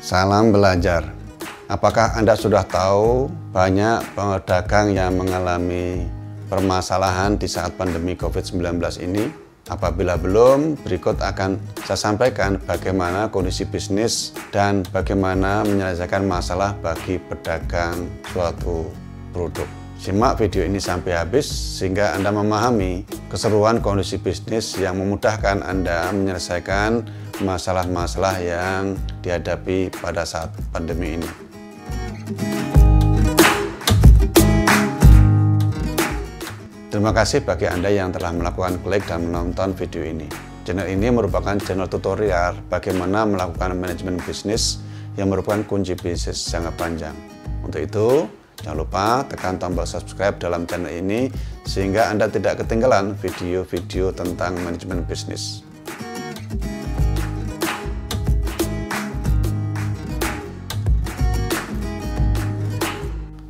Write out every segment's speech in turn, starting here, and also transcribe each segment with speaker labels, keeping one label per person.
Speaker 1: Salam belajar. Apakah Anda sudah tahu banyak pedagang yang mengalami permasalahan di saat pandemi COVID-19 ini? Apabila belum, berikut akan saya sampaikan bagaimana kondisi bisnis dan bagaimana menyelesaikan masalah bagi pedagang suatu produk. Simak video ini sampai habis sehingga Anda memahami keseruan kondisi bisnis yang memudahkan Anda menyelesaikan masalah-masalah yang dihadapi pada saat pandemi ini. Terima kasih bagi Anda yang telah melakukan klik dan menonton video ini. Channel ini merupakan channel tutorial bagaimana melakukan manajemen bisnis yang merupakan kunci bisnis jangka panjang. Untuk itu, jangan lupa tekan tombol subscribe dalam channel ini sehingga Anda tidak ketinggalan video-video tentang manajemen bisnis.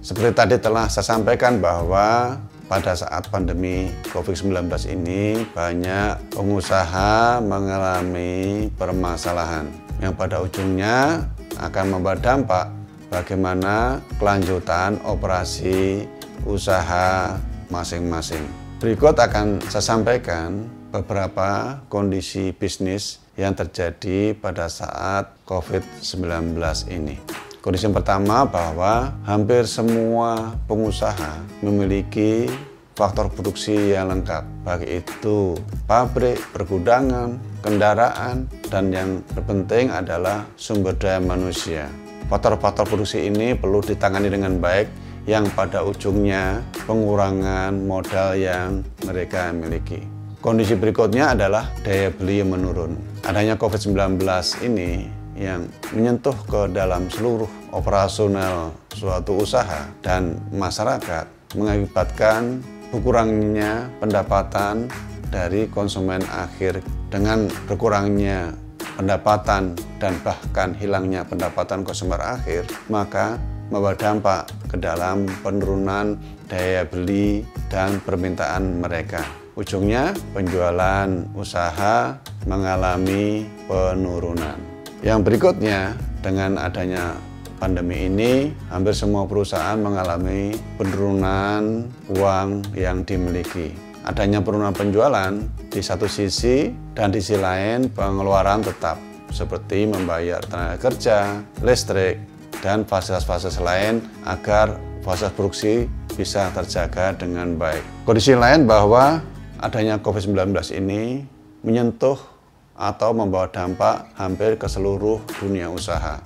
Speaker 1: Seperti tadi telah saya sampaikan bahwa pada saat pandemi COVID-19 ini banyak pengusaha mengalami permasalahan yang pada ujungnya akan membawa dampak bagaimana kelanjutan operasi usaha masing-masing. Berikut akan saya sampaikan beberapa kondisi bisnis yang terjadi pada saat COVID-19 ini. Kondisi yang pertama bahwa hampir semua pengusaha memiliki faktor produksi yang lengkap, baik itu pabrik, pergudangan, kendaraan, dan yang terpenting adalah sumber daya manusia. Faktor-faktor produksi ini perlu ditangani dengan baik yang pada ujungnya pengurangan modal yang mereka miliki. Kondisi berikutnya adalah daya beli yang menurun. Adanya COVID-19 ini yang menyentuh ke dalam seluruh operasional suatu usaha dan masyarakat mengakibatkan berkurangnya pendapatan dari konsumen akhir. Dengan berkurangnya pendapatan dan bahkan hilangnya pendapatan konsumen akhir, maka membawa dampak ke dalam penurunan daya beli dan permintaan mereka. Ujungnya penjualan usaha mengalami penurunan. Yang berikutnya, dengan adanya pandemi ini, hampir semua perusahaan mengalami penurunan uang yang dimiliki. Adanya penurunan penjualan di satu sisi dan di sisi lain pengeluaran tetap seperti membayar tenaga kerja, listrik, dan fasilitas-fasilitas lain agar fasilitas produksi bisa terjaga dengan baik. Kondisi lain bahwa adanya COVID-19 ini menyentuh atau membawa dampak hampir ke seluruh dunia usaha,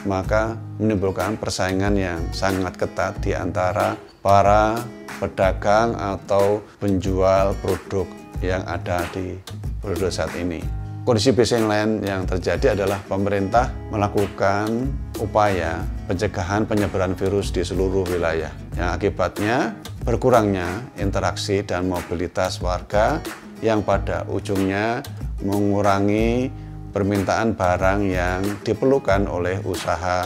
Speaker 1: maka menimbulkan persaingan yang sangat ketat di antara para pedagang atau penjual produk yang ada di produk saat ini. Kondisi bisnis lain yang terjadi adalah pemerintah melakukan upaya pencegahan penyebaran virus di seluruh wilayah, yang akibatnya berkurangnya interaksi dan mobilitas warga yang pada ujungnya mengurangi permintaan barang yang diperlukan oleh usaha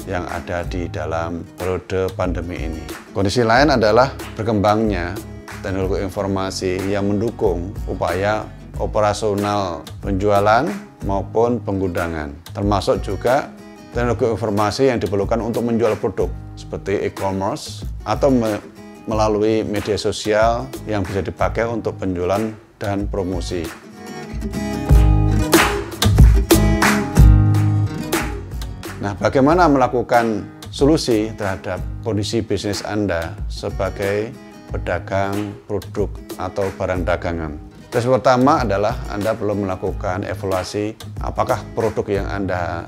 Speaker 1: yang ada di dalam periode pandemi ini. Kondisi lain adalah berkembangnya teknologi informasi yang mendukung upaya operasional penjualan maupun penggudangan, termasuk juga teknologi informasi yang diperlukan untuk menjual produk seperti e-commerce atau melalui media sosial yang bisa dipakai untuk penjualan dan promosi. Nah, bagaimana melakukan solusi terhadap kondisi bisnis Anda sebagai pedagang produk atau barang dagangan? Tes pertama adalah Anda perlu melakukan evaluasi apakah produk yang Anda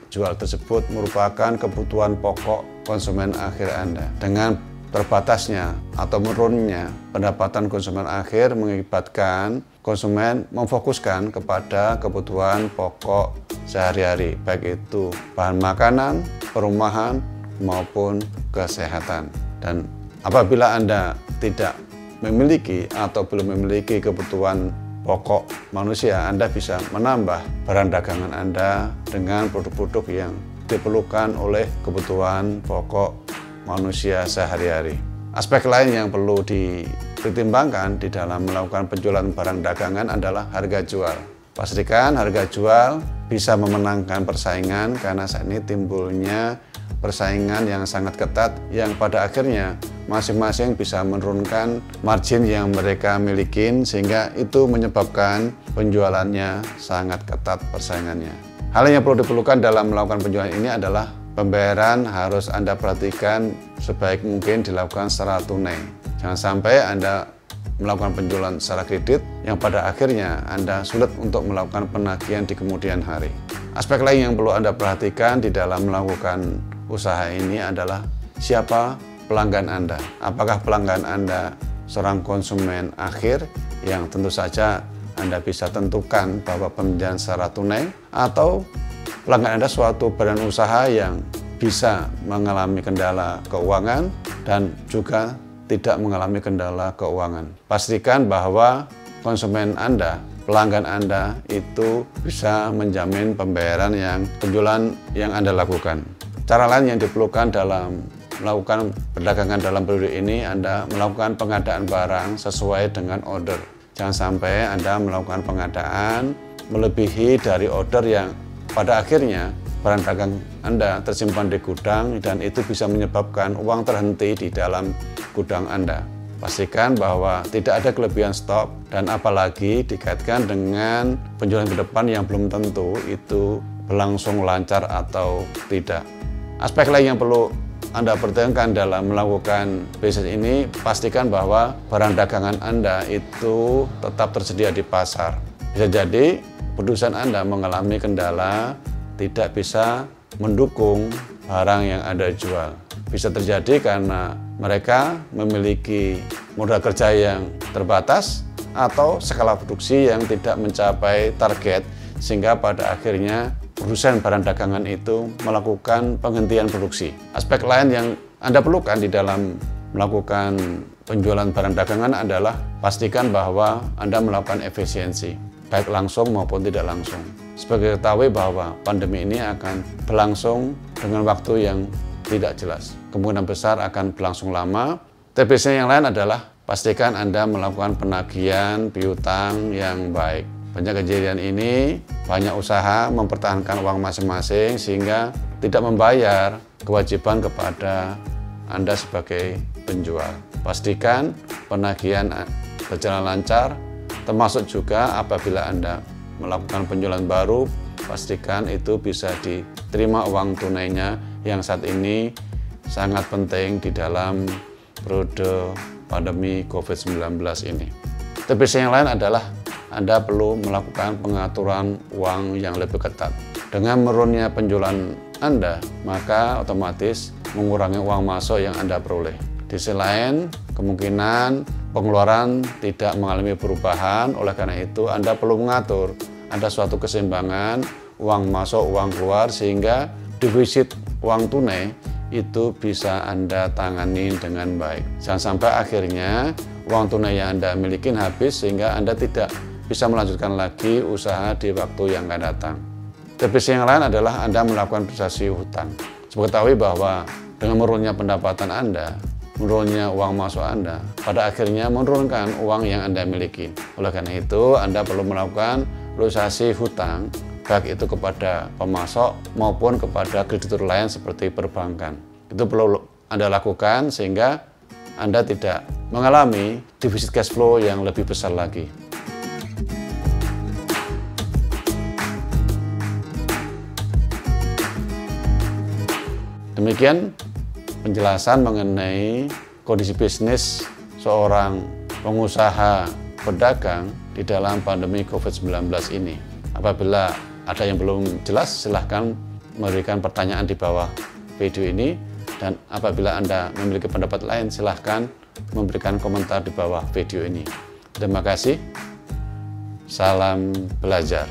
Speaker 1: jual tersebut merupakan kebutuhan pokok konsumen akhir Anda. Dengan terbatasnya atau menurunnya pendapatan konsumen akhir mengakibatkan konsumen memfokuskan kepada kebutuhan pokok sehari-hari, baik itu bahan makanan, perumahan, maupun kesehatan. Dan apabila Anda tidak memiliki atau belum memiliki kebutuhan pokok manusia, Anda bisa menambah barang dagangan Anda dengan produk-produk yang diperlukan oleh kebutuhan pokok manusia sehari-hari. Aspek lain yang perlu dipertimbangkan di dalam melakukan penjualan barang dagangan adalah harga jual. Pastikan harga jual bisa memenangkan persaingan, karena saat ini timbulnya persaingan yang sangat ketat yang pada akhirnya masing-masing bisa menurunkan margin yang mereka miliki, sehingga itu menyebabkan penjualannya sangat ketat persaingannya. Hal yang perlu diperlukan dalam melakukan penjualan ini adalah pembayaran harus Anda perhatikan sebaik mungkin dilakukan secara tunai. Jangan sampai Anda melakukan penjualan secara kredit yang pada akhirnya Anda sulit untuk melakukan penagihan di kemudian hari. Aspek lain yang perlu Anda perhatikan di dalam melakukan usaha ini adalah siapa pelanggan Anda. Apakah pelanggan Anda seorang konsumen akhir yang tentu saja Anda bisa tentukan bahwa pembayaran secara tunai, atau pelanggan Anda suatu badan usaha yang bisa mengalami kendala keuangan dan juga tidak mengalami kendala keuangan. Pastikan bahwa konsumen Anda, pelanggan Anda itu bisa menjamin pembayaran yang penjualan yang Anda lakukan. Cara lain yang diperlukan dalam melakukan perdagangan dalam periode ini, Anda melakukan pengadaan barang sesuai dengan order. Jangan sampai Anda melakukan pengadaan melebihi dari order yang pada akhirnya barang dagang Anda tersimpan di gudang dan itu bisa menyebabkan uang terhenti di dalam gudang Anda. Pastikan bahwa tidak ada kelebihan stok, dan apalagi dikaitkan dengan penjualan ke depan yang belum tentu itu berlangsung lancar atau tidak. Aspek lain yang perlu Anda pertimbangkan dalam melakukan bisnis ini, pastikan bahwa barang dagangan Anda itu tetap tersedia di pasar. Bisa jadi perusahaan Anda mengalami kendala, tidak bisa mendukung barang yang Anda jual. Bisa terjadi karena mereka memiliki modal kerja yang terbatas atau skala produksi yang tidak mencapai target, sehingga pada akhirnya produsen barang dagangan itu melakukan penghentian produksi. Aspek lain yang Anda perlukan di dalam melakukan penjualan barang dagangan adalah pastikan bahwa Anda melakukan efisiensi, baik langsung maupun tidak langsung. Sebagai ketahui bahwa pandemi ini akan berlangsung dengan waktu yang tidak jelas. Kemungkinan besar akan berlangsung lama. Tipsnya yang lain adalah pastikan Anda melakukan penagihan piutang yang baik. Banyak kejadian ini, banyak usaha mempertahankan uang masing-masing sehingga tidak membayar kewajiban kepada Anda sebagai penjual. Pastikan penagihan berjalan lancar, termasuk juga apabila Anda melakukan penjualan baru, pastikan itu bisa diterima uang tunainya yang saat ini sangat penting di dalam periode pandemi COVID-19 ini. Tips yang lain adalah Anda perlu melakukan pengaturan uang yang lebih ketat. Dengan menurunnya penjualan Anda, maka otomatis mengurangi uang masuk yang Anda peroleh. Di sisi lain, kemungkinan pengeluaran tidak mengalami perubahan, oleh karena itu Anda perlu mengatur ada suatu keseimbangan uang masuk, uang keluar, sehingga defisit uang tunai itu bisa Anda tangani dengan baik. Jangan sampai akhirnya uang tunai yang Anda miliki habis sehingga Anda tidak bisa melanjutkan lagi usaha di waktu yang akan datang. Tips yang lain adalah Anda melakukan prestasi hutang. Sebagai ketahui bahwa dengan menurunnya pendapatan Anda, menurunnya uang masuk Anda, pada akhirnya menurunkan uang yang Anda miliki. Oleh karena itu, Anda perlu melakukan realisasi hutang, baik itu kepada pemasok maupun kepada kreditur lain seperti perbankan. Itu perlu Anda lakukan sehingga Anda tidak mengalami defisit cash flow yang lebih besar lagi. Demikian penjelasan mengenai kondisi bisnis seorang pengusaha pedagang di dalam pandemi COVID-19 ini. Apabila ada yang belum jelas, silahkan memberikan pertanyaan di bawah video ini, dan apabila Anda memiliki pendapat lain, silahkan memberikan komentar di bawah video ini. Terima kasih. Salam belajar.